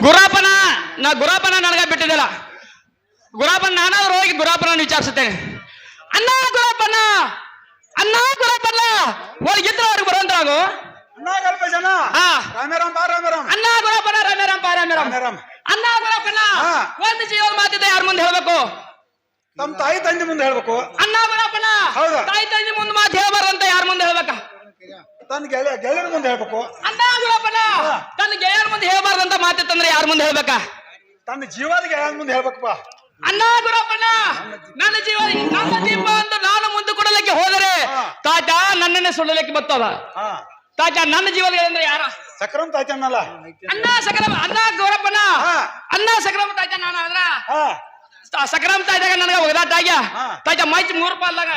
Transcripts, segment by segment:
ಗುರಾಪನ ಗುರಾಪನ ನನಗ ಬಿಟ್ಟಿದ್ದಿಲ್ಲ. ಗುರಾಪನ ನಾನಾದ್ರೂ ಹೋಗಿ ಗುರಾಪನ ವಿಚಾರಿಸುತ್ತೇನೆ. ಅಣ್ಣ ಗುರಾಪನ, ಅಣ್ಣ ಗುರಾಪನ ಒಳಗಿದ್ರೆ ಅವ್ರಿಗೆ ಬರುವಂತಾಗು. ಅಣ್ಣ ಗುರಾಪನ ರಾಮೇರಾಮ್ ಅಣ್ಣ ಗುರಾಪನ ಒಂದು ಜೀವನ ಮಾತಿದ್ದೆ ಯಾರ ಮುಂದೆ ಹೇಳ್ಬೇಕು? ತಮ್ಮ ತಾಯಿ ತಂದೆ ಮುಂದೆ ಹೇಳ್ಬೇಕು. ಅಣ್ಣ ಗುರಾಪನ ತಾಯಿ ತಂದೆ ಮುಂದೆ ಮಾತು ಹೇಳ್ಬಾರ್ದಂತ ಯಾರ ಮುಂದೆ ಹೇಳ್ಬೇಕ? ತನ್ನ ಗೆಳೆಯರ ಮುಂದೆ ಹೇಳ್ಬೇಕು. ಅಣ್ಣ ಗುರಾಪನ ತನ್ನ ಗೆಳೆಯರ ಮುಂದೆ ಹೇಳ್ಬಾರ್ದಂತ ಮಾತಿತ್ತಂದ್ರೆ ಯಾರ ಮುಂದೆ ಹೇಳ್ಬೇಕ? ತನ್ನ ಜೀವದ ಗೆಳೆಯರ ಮುಂದೆ ಹೇಳ್ಬೇಕಪ್ಪ. ಅಣ್ಣ ಗುರಾಪನ ನನ್ನ ಜೀವ ನನ್ನ ದೀಪ ಅಂತ ನಾನು ಮುಂದೆ ಕೊಡಲಿಕ್ಕೆ ಹೋದರೆ ತಾತ ನನ್ನನ್ನೇ ಸುಡಲಿಕ್ಕೆ ಬರ್ತದ. ತಾತ ನನ್ನ ಜೀವದ ಅಂದ್ರೆ ಯಾರ? ಸಕ್ರಮ್ ತಾತ ಅನ್ನಲ್ಲ. ಅಣ್ಣ ಸಕ್ರಮ ಅಣ್ಣ ಗುರಾಪನ ಅಣ್ಣ ಸಕ್ರಮ ತಾತ ನಾನು ಅದ್ರ ಸಕ್ರಮ್ ತಾಯ್ದಾಗ ನನಗ ಒಗದಾಟ ಆಗ್ಯ ತಾಜ ಮೈಚ್ 3 ಪಾಲ್ದಾಗ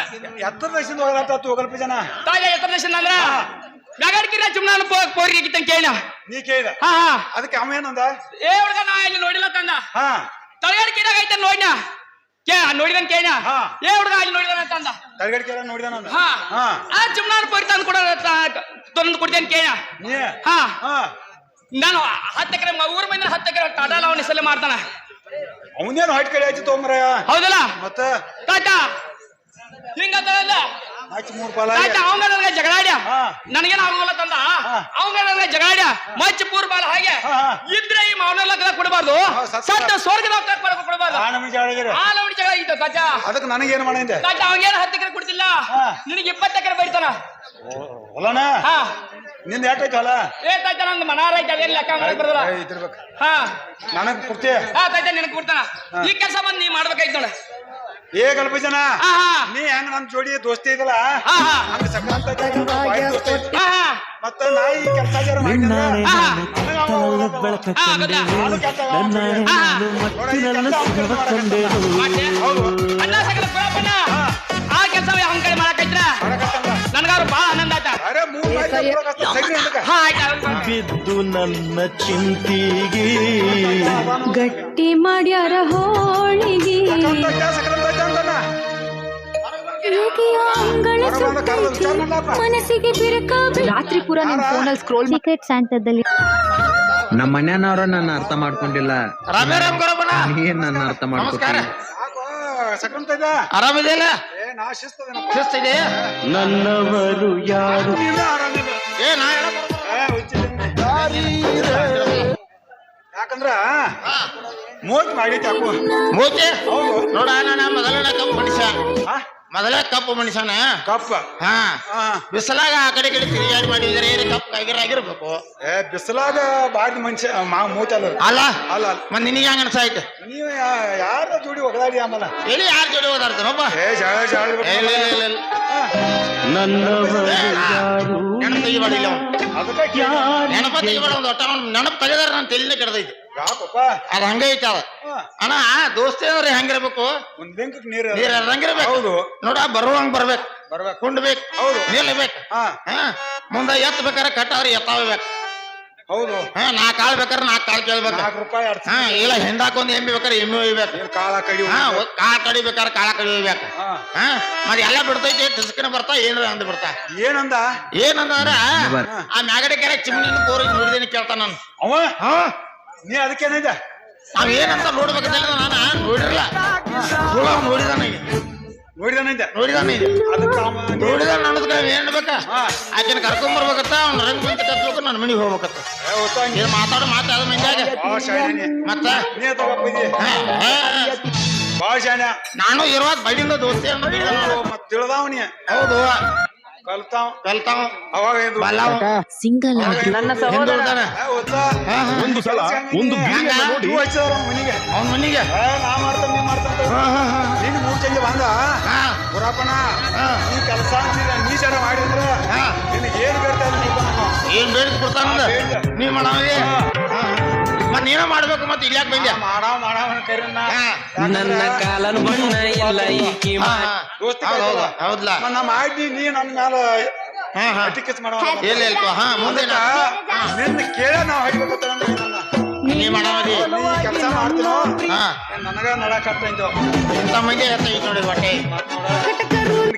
ಎತ್ತರ ದೇಶದಿಂದ ಒಗದಾಟ ಹೋಗಲ್ಪ ಜನ ತಾಜ ಎತ್ತರ ದೇಶದಿಂದ ಅಂದ್ರ ನಗಡ್ಕಿರ ಚುಮ್ನಾನ ಪೋರಿ ಆಗಿತ್ತಂತ ಕೇಳಿನ. ನೀ ಕೇಳಿದ ಅದಕ್ಕೆ ಅವ ಏನಂದ? ಏ ಹುಡುಗ ನಾ ಇಲ್ಲಿ ನೋಡಿಲ್ಲ ತಂದ ತಳಗಡ್ಕಿರಾಗ ಐತೆ ನೋಡಿನ ನೋಡಿದನ್ ಕೇಳಿನ. ಏ ಹುಡುಗ ಅಲ್ಲಿ ನೋಡಿದಾನ ತಂದ ತಳಗಡ್ಕಿರ ನೋಡಿದಾನ. ಆ ಚುಮ್ನಾನ ಪೋರಿ ತಂದು ಕೊಡ ತಂದು ಕೊಡ್ತೇನೆ ಕೇಳಿನ. ನಾನು 10 ಎಕರೆ ಊರ್ ಮಂದಿ 10 ಎಕರೆ ಟಾಟಾ ಅವನ ಹೆಸರು ಮಾಡ್ತಾನ. ಅವನೇನು ಹಟ್ ಕಡೆ ಆಯ್ತು ತೊಂಬರಯ ಹೌದಲ್ಲ ಮತ್ತೆ ತಾತ ಹಿಂಗಲ್ಲ ಅವಂಗ ನನಗೆ ಜಗಳಾಡ್ಯ ನನಗೇನು ಆಗೋಲ್ಲ ತಂದ. ಅವಂಗ ನನಗೆ ಜಗಳಾಡ್ಯ ಮಚ್ಚ ಪೂರ್ ಬಾಲ ಹಾಗೆ ಇದ್ರೆ ಈ ಮಾವನೆಲ್ಲ ಕೊಡಬಾರ್ದು. ಸತ್ತ ಸ್ವರ್ಗದ ಕೊಡಬಾರ್ದು. ಆ ನವಣಿ ಜಗಳ ಆಗಿತ್ತು ತಾತ. ಅದಕ್ಕೆ ನನಗೇನು ಮಾಡಿದ್ದೆ ತಾತ ಅವಂಗೇನು 10 ಎಕರೆ ಕೊಡ್ತಿಲ್ಲ ನಿನಗೆ 20 ಎಕರೆ ಬೈತಾನ. ಹೊಲನ ನಿಂದ ಯಾಕೈತಿ ಹೊಲ? ಏ ತಾತ ನಂದು ಮನಾರ ಐತೆ ಅದೇನು ಲೆಕ್ಕ ಮಾಡಕ್ ಬರಲ್ಲ. ನನಗ್ ಕೊಡ್ತೀಯ? ತಾತ ನಿನಗೆ ಕೊಡ್ತಾನ. ಈ ಕೆಲಸ ಬಂದು ನೀ ಮಾಡ್ಬೇಕಾಯ್ತು ನೋಡ. ಏ ಗಲ್ಪ ಜನ ನೀ ಹೆಂಗ ನಮ್ ಜೋಡಿ ದೋಸ್ತಿ ಇದಲ್ಲ ಮತ್ತ ನಾ ಈ ಕೆಲಸ ಆ ಕೆಲಸ ಅವನ ಕಡೆ ಮಾಡಕೈತ್ರ ನನ್ಗಾರು ಬಹಳ ಆನಂದ ಆಯ್ತಾ. ಬಿದ್ದು ನನ್ನ ಚಿಂತಿಗೆ ಗಟ್ಟಿ ಮಾಡ್ಯಾರ ಹೋಳಿಗೆ ಮನಸ್ಸಿಗೆ ರಾತ್ರಿ ಪೂರ ನಿಮ್ ಫೋನಲ್ಲಿ ಸ್ಕ್ರೋಲ್ ಟಿಕೆಟ್ಸ್ ಅಂತದಲ್ಲಿ ನಮ್ಮ ಮನೆಯವ್ರ ನನ್ನ ಅರ್ಥ ಮಾಡ್ಕೊಂಡಿಲ್ಲ. ಏನ್ ನನ್ನ ಅರ್ಥ ಮಾಡ್ಕೊತಾರೆ? ಆರಾಮಿದೆಯಲ್ಲ? ನನ್ನವರು ಯಾರು? ಯಾಕಂದ್ರ ಮೋಜ್ ಮಾಡೈತಿ ಯಾಕೋ ಮೋಜೆ ನೋಡ ನಾನು ಮೊದಲ ಕಪ್ಪು ಮನುಷ್ಯನ ಕಪ್ಪ ಬಿಸಲಾಗ ಆ ಕಡೆ ತಿರುಗಾಡಿ ಮಾಡಿದ್ರೆ ಕಪ್ ಆಗಿರ್ಬೇಕು. ಬಿಸಲಾಗ ಬಾಡಿ ಮನುಷ್ಯ ಮೂತ ಅಲ್ಲ ಅಲ್ಲ ಮತ್ ನಿನಗೆ ಹಂಗ ಅನ್ಸಾಯ್ತು? ನೀವು ಯಾರ ಜೋಡಿ ಒಗದಾಡಿ ಆಮೇಲೆ ಎಲ್ಲಿ ಯಾರ ಜೋಡಿ ಓದಾಡ್ತಾನೊಬ್ಬ ನೆನಪು ತೆಗಿಬಾಡಿಲ್ಲ. ನೆನಪ ತೆಗಿಬೇಡ. ಒಂದು ಒಟ್ಟ ನೆನಪು ತೆಗೆದಾರ ನಾನು ತೆಲಿನೇ ಕೆಡದೈತಿ. ಅದ ಹಂಗ ಐತಿ ಅದ ಅಣ್ಣ. ದೋಸ್ತಿ ಅಂದ್ರೆ ಹೆಂಗಿರ್ಬೇಕು? ನೀರ್ ಹಂಗಿರ್ಬೇಕು ನೋಡ. ಬರುವಂಗ ಬರ್ಬೇಕು, ಕುಂಡ್ಬೇಕು, ನಿಲ್ಬೇಕು. ಮುಂದ ಎತ್ ಬೇಕಾರೆ ಕಟ್ಟಾದ್ರೆ ಎತ್ತಾವಬೇಕು. ಹೌದು. 4 ಕಾಳು ಬೇಕಾದ್ರೆ 4 ಕಾಳು ಕೇಳ್ಬೇಕು. ಇಲ್ಲ ಹಿಂದಾಕೊಂದ್ ಎಮ್ಮಿ ಬೇಕಾರೆ ಎಮ್ಮಿ ಒಯ್ಬೇಕು. ಕಾಳ ಕಡಿಬೇಕಾರೆ ಕಾಳ ಕಡಿ ಒಯ್ಬೇಕು. ಮತ್ ಎಲ್ಲ ಬಿಡ್ತೈತಿ ಟಿಸ್ಕನ ಬರ್ತಾ ಏನ್ರ ಅಂದ್ ಬಿಡ್ತಾ. ಏನಂದ್ರ ಆ ಮ್ಯಾಗಡೆ ಕೆರೆ ಚಿಮ್ನಿ ಕೋರಿ ನೋಡಿದೇನೆ ಕೇಳ್ತಾನ ನಾನು. ನೀ ಅದಕ್ಕೇನಿದೆ ನಾವ್ ಏನಂತ ನೋಡ್ಬೇಕಂತ ನಾನು ನೋಡಿರಲ್ಲ. ನೋಡಿದಾನ ಅನ್ನೋದ್ ಏನ್ ಬೇಕ ಆಕೆನ ಕರ್ಕೊಂಡ್ ಬರ್ಬೇಕತ್ತ. ಅವ್ನ ರಂಗ್ ಮಂತ ಕತ್ಬೇಕು, ನನ್ನ ಮನಿಗೆ ಹೋಗ್ಬೇಕತ್ತ. ಮಾತಾಡೋ ಮಾತಾಡ ಮಂದ್ಯಾಗ ಮತ್ತ ನಾನು ಇರುವಾಗ ಬಡಿಂದ ದೋಸ್ತಿ ತಿಳಿದವನಿ. ಹೌದು ಕಲ್ತಾವ ಅವಾಗ ಸಿಂಗಲ್ ನನ್ನ ಸಹೋದರ ಒಂದು ಸಲ ಒಂದು ಅವನ ಮನಿಗೆ ನಾ ಮಾಡ್ತಾನ ನೀ ಮಾಡ್ತಾನ ನೀನು 3 ಚಂಜೆ ಬಂದ ಗುರಾಪನ ಈ ಕೆಲಸ ನೀ ಜನ ಮಾಡಿದ್ರ ನಿನಗೆ ಏನ್ ಬೇಡ್ತಾ ಏನ್ ಬೇಡ ಕೊಡ್ತಾನ ನೀ ಮಾಡಾವೆ. ಮತ್ ನೀನ ಮಾಡ್ಬೇಕು. ಮತ್ತೆ ಇಲ್ಯಾಕ್ ಬಂದ್ಯಾ? ಮಾಡವನ ಕರಿ ನನ್ನ ಕಾಲನ ಬಣ್ಣ ಇಲ್ಲ ಈಕಿ ಹೌದ್ಲ ನಾ ಮಾಡಿ ನೀ ನನ್ನ ಮ್ಯಾಲ ಟಿಕೆಟ್ ಮಾಡವ ಮುಂದೆ ನಿನ್ನ ಕೇಳ ನಾವ್ ಹಾಡ್ಬೇಕತ್ತ ನೀ ಮಾಡಾವದಿ ಕೆಲಸ ಮಾಡ್ತೀನೋ ನನಗ ನಡಕತ್ತ ಇಂತ ಮಂದಿ ಹೇಳ್ತಾ ನೋಡಿ ಹೊಟ್ಟೆ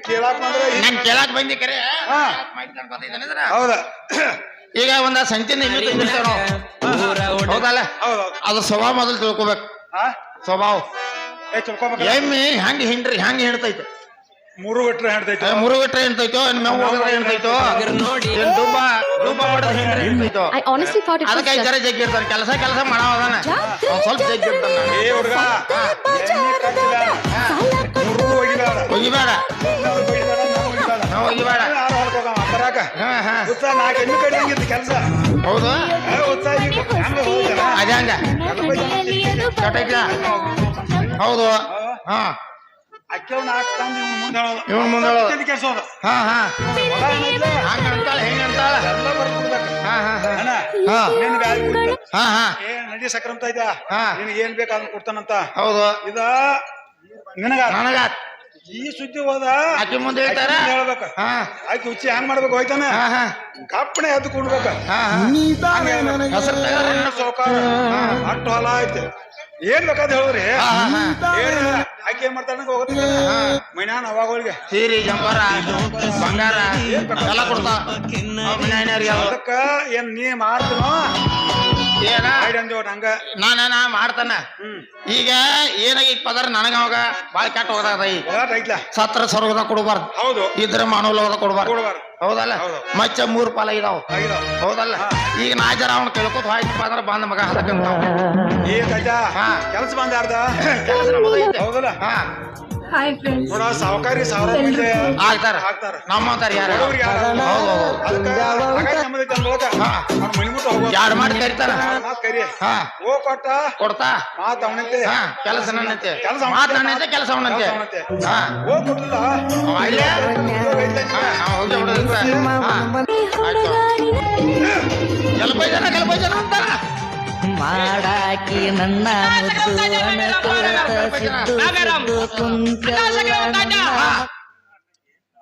ಕೇಳಾಕ್ ಬಂದ್ರೆ ನಾನ್ ಕೇಳಾಕ್ ಬಂದಿ ಕರೆ. ಹೌದಾ? ಈಗ ಒಂದ ಸಂತಿನ ಹೌದಲ್ಲ ಹೌದೌದು ಅದು ಸ್ವಭಾವ ಮೊದಲು ತಿಳ್ಕೊಬೇಕು ಹಾ ಸ್ವಭಾವ ತಿಳ್ಕೊಬೇಕಲ್ಲ ಎಮ್ಮಿ ಹೆಂಗ್ ಹೆಣ್ತೈತೆ ಮೂರು ಬಿಟ್ರೆ ಹೇಳ್ತೈತೆ ಮುರು ಬಿಟ್ರೆ ಹೆಣ್ತೈತೋ ಮೇವು ಹೋಗಿದ್ರೆ ಹೆಣ್ತೈತೋ ಏನ್ ದುಬ್ಬ ಹೊಡೆದ್ರೆ ಹೆಣ್ತೈತೋ I honestly thought it was ಅದಕ್ಕೆ ಜರ ಜಗ್ಗಿ ಇರ್ತಾನೆ ಕೆಲಸ ಮಾಡವದಾನ ಸ್ವಲ್ಪ ಜಗ್ಗಿ ಇರ್ತಾನ ಏ ಹುಡುಗ ಮೂರು ಹೋಗಿದಾಳ ಒಗಿಬೇಡ ನಾವು ಒಗಿಬೇಡ ಅಂತರಾಕ ಉತ್ಸಾಹ 4 ಎಮ್ಮೆ ಕಡೆ ಹಂಗಿತ್ತು ಕೆಲಸ ಹೌದು ಉತ್ಸಾಹ ಹಂಗ ಹೋಗ್ತಾರ ಅದೇ ಹಂಗ ಕಟೈತ ಹೌದು ಹಾ ಅಕ್ಕೆವ್ 4 ತಂದು ಇವನ್ ಮುಂದೆ ಹೇಳೋದು. ಕೆಲ್ಸೋದು ಹಾ ಹಾ ಹೊಲ ಏನೈತ್ಲೆ ಹಂಗ ಅಂತಾಳ ಹೆಂಗ ಅಂತಾಳ ಎಲ್ಲ ಬರ್ಬಿಡ್ಬೇಕು ಹಾ ಹಾ ಹಾ ಅಣ್ಣ ಹಾ ನಿನ್ ಬ್ಯಾಗ್ ಬಿಡ್ತ ಹಾ ಹಾ ಏ ನಡಿ ಸಕ್ರಂತ ಇದ್ದ ಹಾ. ನಿನಗೆ ಏನ್ ಬೇಕು ಅದನ್ನ ಕೊಡ್ತಾನಂತ ಹೌದು ಇದ ನಿನಗ ನನಗ ಈ ಸುದ್ದಿ ಹೋದ ಆಕಿ ಮುಂದೆ ಹೇಳ್ತಾರ ಆಕಿ ಮುಂದೆ ಹೇಳ್ಬೇಕ ಹಾ ಆಕಿ ಹುಚ್ಚಿ ಹೆಂಗ್ ಮಾಡ್ಬೇಕು ಹೋಯ್ತಾನ ಹಾ ಹಾ ಕಪ್ಪನೆ ಎದ್ದು ಕೊಡ್ಬೇಕ ಹಾ ಹಾ ಹೆಸರು ತೆಗೆದ್ರೆ ಸೌಕಾರ ಅಟ್ಟು ಹೊಲ ಐತಿ ಏನ್ ಬೇಕಾದ್ ಹೇಳಿದ್ರಿ ಹಾ ಹಾ ಹಾ ಏನ್ ಆಕಿ ಏನ್ ಮಾಡ್ತಾನ ಹೋಗುತ್ತೆ ಮೈನಾನ್ ಅವಾಗಳಿಗೆ ಸೀರೆ ಜಂಬಾರ ಬಂಗಾರ ಎಲ್ಲ ಕೊಡ್ತಾವ ಮನೆಯವ್ರಿಗೆ ಅದಕ್ಕ ಏನ್ ನೀ ಮಾಡ್ತೀನೋ ಏನ ಆಯ್ಡ್ ಅಂದೇವ್ ನಂಗ ನಾನ ಮಾಡ್ತಾನ ಈಗ ಏನಾಗಿ ಪದರ ನನಗ ಅವಾಗ ಬಾಳ ಕೆಟ್ಟ ಹೋಗದ ಈಗ ಹೋಗಾಟ ಐತ್ಲ ಸತ್ರ ಸ್ವರ್ಗದ ಕೊಡಬಾರ್ದು ಹೌದು ಇದ್ರ ಮಾನವಲೋಕದ ಕೊಡಬಾರ್ದು ಕೊಡ್ಬಾರ್ದು ಹೌದಲ್ಲ ಹೌದು. ಮಚ್ಚ 3 ಪಾಲ ಇದಾವ ಆಗಿದಾವ ಹೌದಲ್ಲ ಈಗ ನಾ ಜರ ಅವ್ನ ಕೇಳ್ಕೊತ ಹೋಯ್ತಪ್ಪ ಅಂದ್ರೆ ಬಂದ ಮಗ ಹದಕಂತ ಏ ಗಜ ಹಾ. ಕೆಲ್ಸ ಬಂದ ಯಾರ್ದ ಕೆಲಸ ನಮ್ಮದೈತೆ ಹೌದಲ್ಲ ಹಾ ನೋಡ ಸಾವುಕಾರಿ 1000 ಮಂದಿ ಆಗ್ತಾರ ಹಾಕ್ತಾರ ನಮ್ಮಂತಾರ ಯಾರು ಬಡವ್ರಿಗೆ ಯಾರು ಅಲ್ಲ. ಹೌದು ಅದಕ್ಕ ಆಗಾಗ ನಮ್ಮದೈತೆ ಅನ್ಬೋಕ ಹಾ. ಅವ್ನ ಮನಿ ಮುಟ್ಟ ಹೋಗ್ಬೋದು ಯಾರು ಮಾಡಿ ಕರಿತಾನ ಮಾತ್ ಕರಿ ಹಾ ಓ ಕೊಟ್ಟ ಕೊಡ್ತಾ ಮಾತ್ ಅವನಂತೆ ಹಾ ಕೆಲಸ ನನ್ನಂತೆ ಕೆಲಸ ಮಾತ್ ನನ್ನಂತೆ ಕೆಲಸ ಅವನಂತೆ ಕೆಲಸ ಅವನಂತೆ. ಹಾ ಓ ಕೊಟ್ಟಿಲ್ಲ ಅವ ಇಲ್ಲೇ ಹಾ ನಾವು ಹೋಗಿ ಬಿಡೋದಿಲ್ಲ ಹಾ ಆಯ್ತು ಕೆಲಪ ಜನ ಅಂತಾರ ಮಾಡಾಕಿ ನನ್ನ ಮುದ್ದು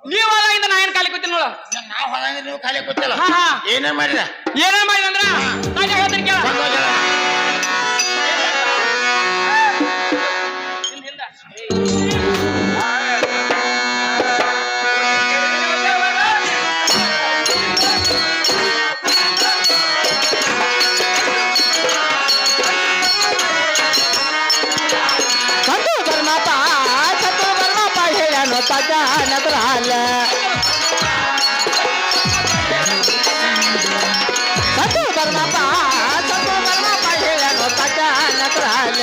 ನೀವ್ ಹೊಲಾಗಿಂದ ನಾ ಏನ್ ಕಾಲಿ ಕೂತೀನಿ ನೋಡ ನಾವು ಹೊಲ ನೀವು ಖಾಲಿ ಕೂತಿಲ್ಲ ಹಾ, ಹಾ. ಏನೇನ್ ಮಾಡಿದ ಏನೇನ್ ಮಾಡಿದ ಅಂದ್ರ ತಾಜ ಹೇಳ್ತೀನಿ ಕೇಳ ಹೇಳನು ತಜ ನಗರಾಲ ಸತು ಬರ್ಮಪ್ಪ ಹೇಳನು ತಜ ನಗರಾಲ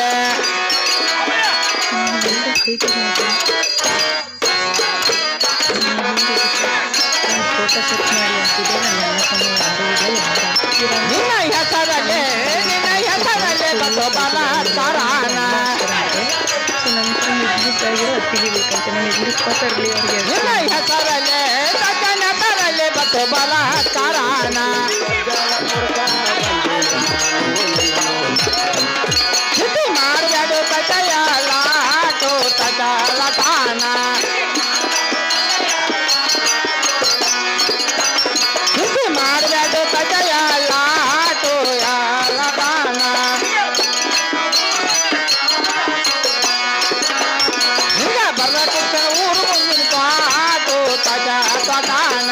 ನಿನ್ನ ಹೆಸರಲ್ಲೇ ಬಂದು ಬಲಾತ್ಕಾರನ ನಿನ್ನ ಹೆಸರಲ್ಲೇ ತಜನ ತರಲೆ ಬಂದು ಬಲಾತ್ಕಾರನ ಸ್ಥಿತಿ ಮಾಡಬೇಡು ಕಟಯ ಲಾಟು ತಜ ಲಟಾನ ಸ್ಥಿತಿ ಮಾಡಬೇಡು ಕಟಯ ಲಾಟು ಲಟಾನ ನಿಂಗ ಬರ್ಬೇಕಿತ್ತ ಊರು ಮುಂದಿನ ಪಾಟು ತಜ ತಟಾನ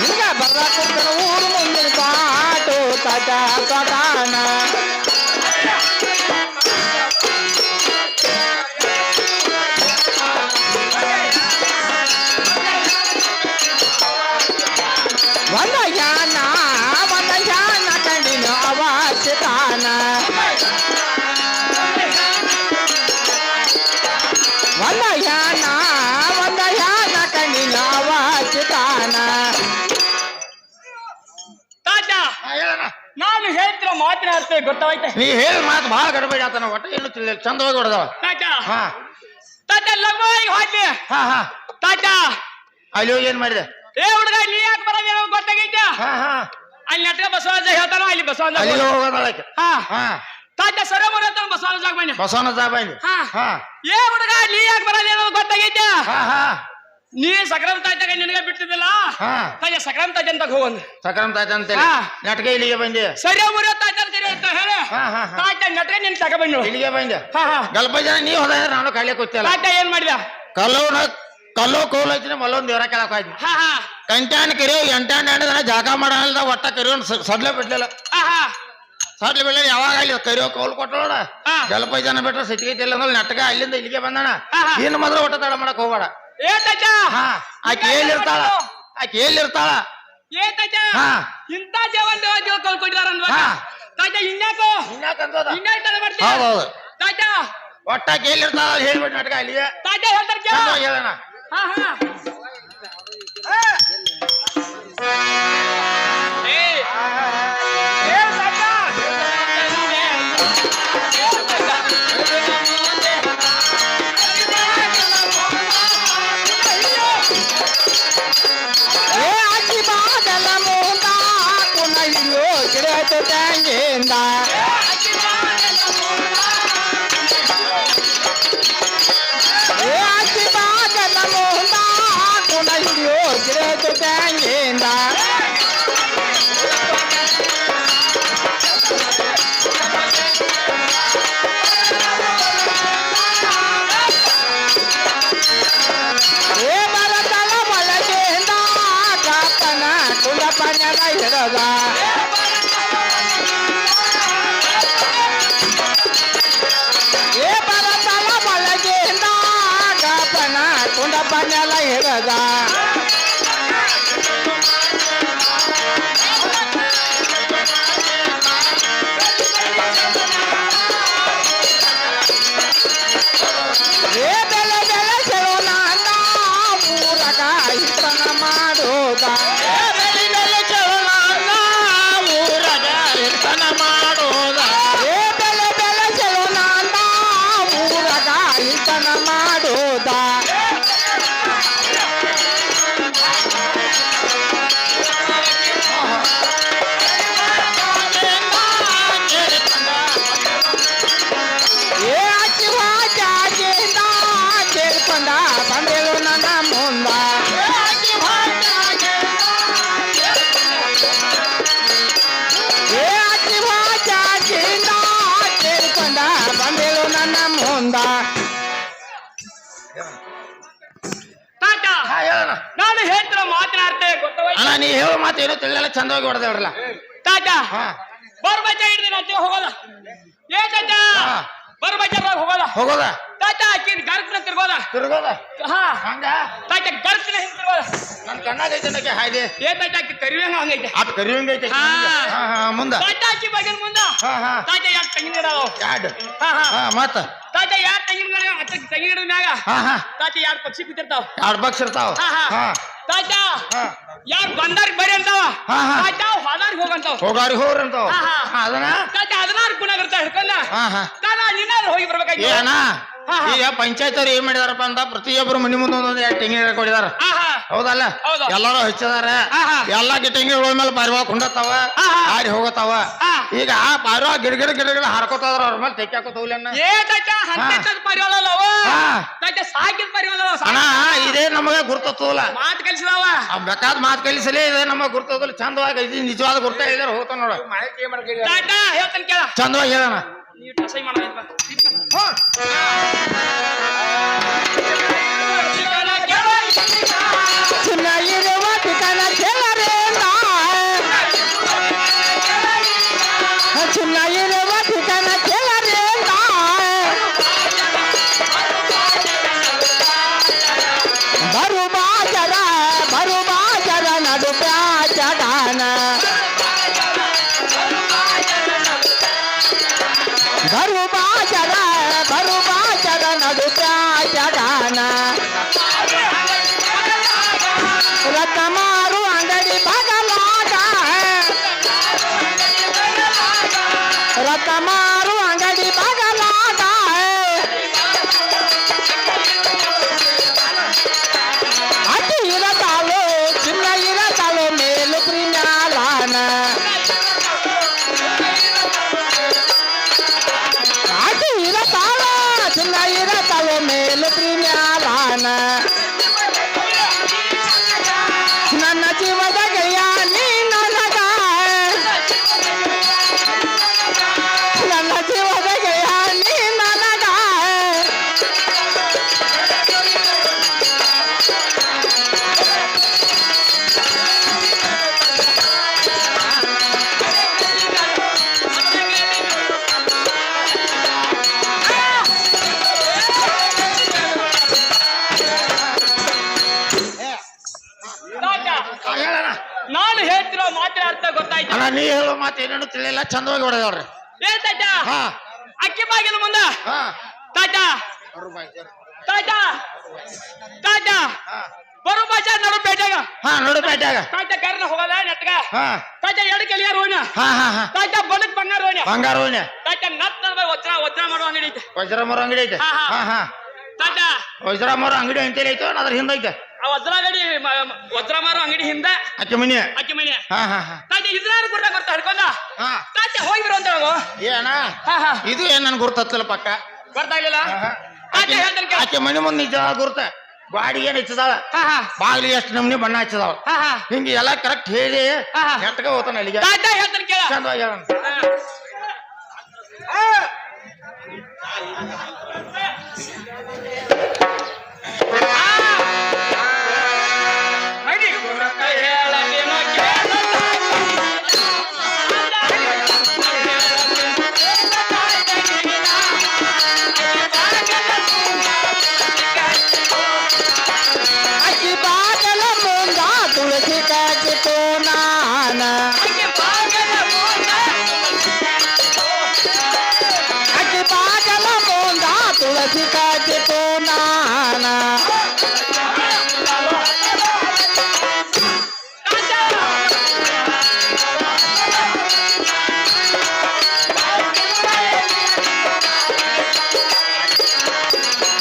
ನಿಂಗ ಬರ್ಬೇಕಿತ್ತ ಊರು ಮುಂದಿನ ಪಾಟು ತಜ ತಟಾನ ಒಂದ ಯಾನ ಕಂಡಿನ ಅವಾಚ್ಯತಾನ ಒಂದ ಯಾನ ಕಂಡಿನ ಅವಾಚ್ಯತಾನ ತಾಜ ಹೇಳಣ ನಾನು ಹೇಳ್ತಿರೋ ಮಾತಿನ ಅರ್ಥ ಗೊತ್ತಾಯ್ತೆ ನೀ ಹೇಳಿ ಮಾತು ಭಾಳ ಗಡಬೇಡಿ ಆತನ ಒಟ್ಟ ಏನು ತಿಳಿಲ್ಲ ಚಂದವಾಗಿ ಹೊಡೆದವ ತಾಜ ಹಾ ತಾಜ ಲಗ್ವಾಗಿ ಹೋಗ್ಲಿ ಹಾ ಹಾ ತಾಜ ಅಲ್ಲಿ ಹೋಗಿ ಏನ್ ಮಾಡಿದೆ ಏ ಹುಡುಗ ನೀ ಯಾಕೆ ಬರೋದು ಗೊತ್ತಾಗೈತೆ ಹಾ ಹಾ ಅಲ್ಲಿ ನೆಟ್ಗ ಬಸವರಾಜ ಹೇಳ್ತಾನ ಅಲ್ಲಿ ಬಸವರಾಜ ಅಲ್ಲಿ ಹೋಗೋದಳಕ್ಕೆ ಹಾ ಹಾ ತಾಜ ಸರ ಬರತ್ತ ಬಸವರಾಜ ಬನ್ನಿ ಬಸವನ ಜಾಬಾಯಿ ಹಾ ಹಾ ಏ ಹುಡುಗ ನೀ ಯಾಕೆ ಬರೋದು ಗೊತ್ತಾಗೈತೆ ಹಾ ಹಾ ನೀ ಸಕ್ರಮ್ ತಾಜಾಗ ನಿನಗೆ ಬಿಟ್ಟಿದ್ದಿಲ್ಲ ಹಾ ತಾಜ ಸಕ್ರಮ್ ತಾಜ ಅಂತ ಹೋಗಂದು ಸಕ್ರಮ್ ತಾತ ಅಂತೇಳಿ ಹಾ. ನೆಟ್ಗ ಇಲ್ಲಿಗೆ ಬಂದೆ ಸರಿಯ ಮುರಿಯೋ ತಾಜ ಅಂತ ಹೇಳಿ ಹಾ ಹಾ ಹಾ ತಾಜ ನೆಟ್ಗೆ ನಿನ್ ತಗ ಬಂದು ಇಲ್ಲಿಗೆ ಬಂದೆ ಹಾ ಹಾ ಗಲ್ಪ ಜನ ನೀ ಹೋದ ನಾನು ಖಾಲಿ ಕೂತಿಲ್ಲ ತಾಜ ಏನ್ ಮಾಡಿದ ಕಲ್ಲೋ ಕೋಲ್ ಐತಿನ ಮಲ್ಲೊಂದ್ ದೇವರ ಕೆಳಕ್ ಹೋಯ್ತು ಹಾ ಹಾ ಕಂಟ್ಯಾನ ಕರಿಯೋ ಎಂಟಾಣ ಜಾಗ ಮಾಡಲ್ಲ ಒಟ್ಟ ಕರಿಯೋ ಸಡ್ಲೆ ಬಿಡ್ಲಿಲ್ಲ ಆಹಾ ಸಡ್ಲೆ ಬಿಡ್ಲಿಲ್ಲ ಯಾವಾಗ ಅಲ್ಲಿ ಕರಿಯೋ ಕೌಲ್ ಕೊಟ್ಟೋಡ ಹಾ. ಜಲಪೈ ಜನ ಬಿಟ್ರೆ ಸಿಟಿಗೈತಿಲ್ಲ ಅಂದ್ರೆ ನೆಟ್ಗ ಅಲ್ಲಿಂದ ಇಲ್ಲಿಗೆ ಬಂದಣ ಆಹಾ. ಇನ್ನು ಮೊದಲು ಒಟ್ಟ ತಡ ಮಾಡಕ್ ಹೋಗ್ಬೇಡ ಏ ತಾತ ಹಾ ಆಕೆ ಎಲ್ಲಿರ್ತಾಳ ಏ ತಾತ ಹಾ. ಇಂತ ದೇವ ಕಲ್ಕೊಂಡಿದಾರ ಹಾ. ತಾತ ಇನ್ಯಾಕೋ ಇನ್ಯಾಕಂತದ ಇನ್ಯಾಕ ತಡ ಮಾಡ್ತೀಯ ಹೌದೌದು ತಾತ ಒಟ್ಟ ಆಕೆ ಎಲ್ಲಿರ್ತಾಳ ಹೇಳ್ಬಿಟ್ಟು ನೆಟ್ಗ ಅಲ್ಲಿಗೆ ತಾತ ಹೇಳ್ತಾರ ಕೇಳ ಚಂದವಾಗಿ ಹೇಳಣ ಹಾ ಹಾ ಏ ಏ ತಾತ ಏ ಅಕ್ಕಿ ಬಾದಲ ಮುಂದ ಕುನ ಹಿಡಿಯೋ ಗಿಡದ ತಂಗಿಂದ ಏ ಅಕ್ಕಿ ಬಾದಲ ಮುಂದ ಕುನ ಹಿಡಿಯೋ ಗಿಡದ ತಂಗಿಂದ ಏ ಬರತಲ ಒಳಗಿಂದ ಕಾಪನ ಕುಲಪನೆಲ ಹಿಡದ ಏ ಬರತಲ ಒಳಗಿಂದ ಕಾಪನ ಕುಲಪನೆಲ ಹಿಡದ ಏ ಬೆಲೆ ಬೆಲೆ ಚೆಲೋ ನಾನ ಊರಗ ಹಿತನ ಮಾಡೋದ ಏ ಬೆಲೆ ಬೆಲೆ ಚೆಲೋ ನಾನ ಊರಗ ಹಿತನ ಮಾಡೋದ ಏ ಬೆಲೆ ಬೆಲೆ ಚೆಲೋ ನಾನ ಊರಗ ಹಿತನ ಮಾಡೋದ ಏ ಅಕ್ಕಿ ವಾಜಾಗಿಂದ ಕೇಳ್ಕೊಂಡ ಬಂದೇಳು ನನ್ನ ಮುಂದ ಏ ಅಕ್ಕಿ ವಾಜಾಗಿಂದ ಕೇಳ್ಕೊಂಡ ಬಂದೇಳು ನನ್ನ ಮುಂದ ತಾತ ಹಾ ಹೇಳಣ ನಾನು ಹೇಳ್ತಿರೋ ಮಾತನಾಡ್ತೇವೆ ಗೊತ್ತವಯ್ಯ ಅಣ್ಣ ನೀ ಹೇಳೋ ಮಾತು ಏನೋ ತಿಳಿಯಲ್ಲ ಚಂದವಾಗಿ ಹೊಡೆದೇಳ್ರಲ್ಲ ತಾತ ಹಾ ಬರ್ಬಚ್ಚ ಹಿಡ್ದಿನ ಅತ್ತಿ ಹೋಗೋದ ಏ ತಾತ ಹಾ. ಬರ್ಬಚ್ಚದಾಗ ಹೋಗೋದ ಹೋಗೋದ ತಾತ ಆಕಿನ ಗರ್ಭನ ತಿರ್ಗೋದ ತಿರ್ಗೋದ ಹಾ ಹಂಗ ತಾತ ಗರ್ಭನ ಹಿಂಗ್ ತಿರ್ಗೋದ ನನ್ ಕಣ್ಣಾಗೈತೆ ಹಾಯ್ದೆ ಏ ತಾತ ಆಕಿ ಕರಿವಂಗ ಹಂಗೈತೆ ಅಟ್ ಕರಿವಂಗೈತೆ ಹಾ. ಹಾ ಹಾ ಮುಂದ ತಾತ ಆಕಿ ಬಗಿನ ಮುಂದ ಹಾ ಹಾ ತಾತ ಯಾಕೆ ತೆಂಗಿನ ಗಿಡ ಅದಾವ ಯಾಡ್ ಹಾ ಹಾ ಹಾ ಮತ್ತ ತಾತ ಯಾಕೆ ತೆಂಗಿನ ಗಿಡ ಅತ್ತ ತೆಂಗಿನ ಗಿಡದ ಮ್ಯಾಗ ಹಾ ಹಾ ತಾತ ಯಾರು ಪಕ್ಷಿ ಕೂತಿರ್ತಾವ ಎರಡ್ ಬಕ್ಸ್ ಇರ್ತಾವ ಹಾ ಹಾ ಹಾ ತಾತ ಹಾ ಯಾರು ಬಂದಾರ್ಗ್ ಬರ್ರಿ ಅಂತಾವ ಹಾ, ಹಾ. ತಾತ ಹೊದಾರ್ಗ್ ಹೋಗಂತಾವ ಹೋಗಾರಿ ಹೋಗ್ರಿ ಅಂತಾವ ಹಾ, ಹಾ. ಹಾ, ಅದನ್ನ ತಾತ 16 ಗುಣಗರ್ತ ಹಿಡ್ಕೊಂಡ ಹಾ ಹಾ ತಾನ ನಿನ್ನಾದ್ರು ಹೋಗಿ ಬರ್ಬೇಕಾಯ್ತು ಏನ ಹಾ, ಹಾ. ಈಗ ಪಂಚಾಯತ್ ಅವ್ರು ಏನ್ ಮಾಡಿದಾರಪ್ಪ ಅಂತ ಪ್ರತಿಯೊಬ್ಬರು ಮನಿ ಮುಂದೆ ಒಂದೊಂದು ಎರಡು ತೆಂಗಿನ ಗಿಡ ಕೊಡಿದಾರ ಆಹಾ ಹೌದಲ್ಲ ಹೌದು. ಎಲ್ಲಾರು ಹಚ್ಚಿದಾರ ಆಹಾ. ಎಲ್ಲಾ ತೆಂಗಿನಗಳ ಮೇಲೆ ಪಾರಿವಾಳ ಕುಂಡತಾವ ಆಹಾ. ಆಡಿ ಹೋಗತಾವ ಆ. ಈಗ ಆ ಪಾರಿವಾಳ ಗಿಡ ಹಾರ್ಕೋತಾದ್ರ ಅವ್ರ ಮೇಲೆ ತೆಕ್ಕಾಕೋತವ್ಲನ್ನ ಏ ತಾತ ಹಂತದ ಪರಿವಾಳಲ್ಲವ ಹಾ. ತಾತ ಸಾಕಿದ ಪರಿವಾಳವ ಅಣ್ಣ ಇದೇ ನಮಗೆ ಗುರ್ತತ್ತಲ್ಲ ಮಾತು ಕಲಿಸಿದವ ಬೇಕಾದ ಮಾತು ಕಲಿಸಲೇ ಇದೆ ನಮಗೆ ಗುರ್ತದಲ್ಲ ಚಂದವಾಗಿ ಇದು ನಿಜವಾದ ಗುರ್ತ ಹೇಳಿದಾರೆ ಹೋಗ್ತಾವ ನೋಡ ತಾತ ಹೇಳ್ತಾನೆ ಕೇಳ ಚಂದವಾಗಿ ಹೇಳೋಣ ನೀವು ಟಸೈ ಮಾಡೋದಿಲ್ಲ ಚಿನ್ನ ಇರುವ ಠಿಕಾಣ ಕೇಳರೇನ ಚಿನ್ನ ಇರುವ ಠಿಕಾಣ ಕೇಳರೇನ ಬರು ಬಾಜರ ನಡು ಪ್ಯಾಚಗಾನ ಬರು ಬಾಜರ ನಡು ಪ್ಯಾಚಗಾನ ರತ್ನಮಾರು ಅಂಗಡಿ ಬಗಲಾಗ ರತ್ನಮಾರು ಅಂಗಡಿ ಬಗಲಾಗ ಅತಿ ಇರತಾಳು ಚಿನ್ನ ಇರತಾಳು ಮೇಲು ಪ್ರಿಮ್ಯಾಲಾನ ಅತಿ ಇರತಾಳು ಚಿನ್ನ ಇರತಾಳು ಮೇಲು ಪ್ರಿಮ್ಯಾಲಾನ ನಾನು ಹೇಳ್ತಿರೋ ಮಾತಿನ ಅರ್ಥ ಗೊತ್ತಾಯ್ತು. ಅಣ್ಣ ನೀ ಹೇಳೋ ಮಾತು ಏನೇನು ತಿಳಿಯಲ್ಲ ಚಂದವಾಗಿ ಹೊಡೆದವ್ರಿ. ಏನ್ ತಾತ ಹಾ ಅಕ್ಕಿ ಬಾಗಿಲು ಮುಂದ ಹಾ ತಾತ ತಾತ ತಾತ ಬರು ಬಾಜಾ ನಡು ಪೇಟೆಗ ಹಾ ನೋಡು ಪೇಟ್ಯಾಗ ತಾತ ಕರ್ನ ಹೋಗದ ನೆಟ್ಗ ಹಾ ತಾತ ಎಡಕ್ಕೆ ಎಲ್ಲಿಯಾರ ಹೋಣ ಹಾ ಹಾ ಹಾ ತಾತ ಬಲಕ್ ಬಂಗಾರ ಹೋಣ ಬಂಗಾರ ಹೋಯ್ನೆ ತಾತ ನತ್ ವಜ್ರ ವಜ್ರ ಮಾಡುವ ಅಂಗಡಿ ಐತೆ. ವಜ್ರಮರ ಅಂಗಡಿ ಐತೆ. ಹಾ, ಹಾ. ಹಾ ಹಾ ತಾತ ವಜ್ರಮರ ಅಂಗಡಿ ಅಂತೇಳಿ ಐತೆ ಅದ್ರ ಹಿಂದ ಐತೆ ಆ ವಜ್ರ ಗಡಿ ವಜ್ರ ಮಾರೋ ಅಂಗಡಿ ಹಿಂದ ಅಕ್ಕಿ ಮನಿ. ಅಕ್ಕಿ ಮನೆ ಹಾ ಹಾ ಹಾ ತಾತ ಇದ್ರಾರು ಗುರ್ರ ಬರ್ತಾ ಹಿಡ್ಕೊಂಡ ಹಾ ತಾತ ಹೋಗಿ ಬರೋ ಅಂತ ಹೇಳು. ಏ ಅಣ್ಣ ಹಾ ಹಾ ಇದು ಏನ್ ನನ್ ಗುರ್ತತ್ತಲ್ಲ ಪಕ್ಕ. ಬರ್ತಾ ಇರ್ಲಿಲ್ಲ ತಾತ ಹೇಳ್ತಾನೆ ಕೇಳು. ಆಕೆ ಮನಿ ಮುಂದೆ ನಿಜ ಗುರ್ತ ಬಾಡಿ ಏನ್ ಹಚ್ಚದಾಳ ಹಾ ಹಾ ಬಾಗ್ಲಿ ಎಷ್ಟು ನಮ್ನಿ ಬಣ್ಣ ಹಚ್ಚದಾಳ ಹಾ ಹಾ ಹಿಂಗೆ ಎಲ್ಲಾ ಕರೆಕ್ಟ್ ಹೇಳಿ ಹಾ, ಹಾ. ನೆಟ್ಗ ಹೋತಾನ ಅಲ್ಲಿಗೆ ತಾತ ಹೇಳ್ತಾನೆ ಕೇಳ. ಚಂದವಾಗಿ ಹೇಳೋಣ. ಅಕ್ಕಿ ಬಾಗಲ ಮುಂದ ತುಳಸಿ ಕಟ್ಟಿತು ನಾನ ಅಕ್ಕಿ ಬಾಗಲ ಮುಂದ ತುಳಸಿ ಕಟ್ಟಿತು ನಾನ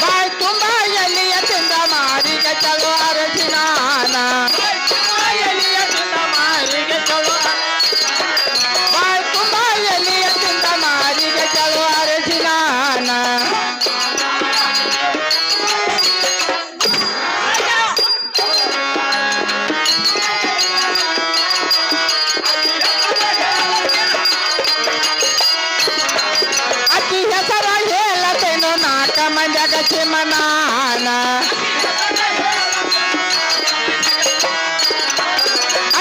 ಬಾಯ್ ತುಂಬ ಎಲ್ಲಿಯ ತಿಂದ ಮಾರಿಗ ಚಲೋ ಅರಸಿನಾನ ಬಾಯ್ ತುಂಬ ಎಲ್ಲಿಯ ತಿಂದ ಮಾರಿಗ ಚಲೋ ಅರಸಿನಾನ ಅಕ್ಕಿ ಹೆಸರ ಹೇಳತೇನು ನಾಕ ಮಂಜಗ ಚಿಮನಾನ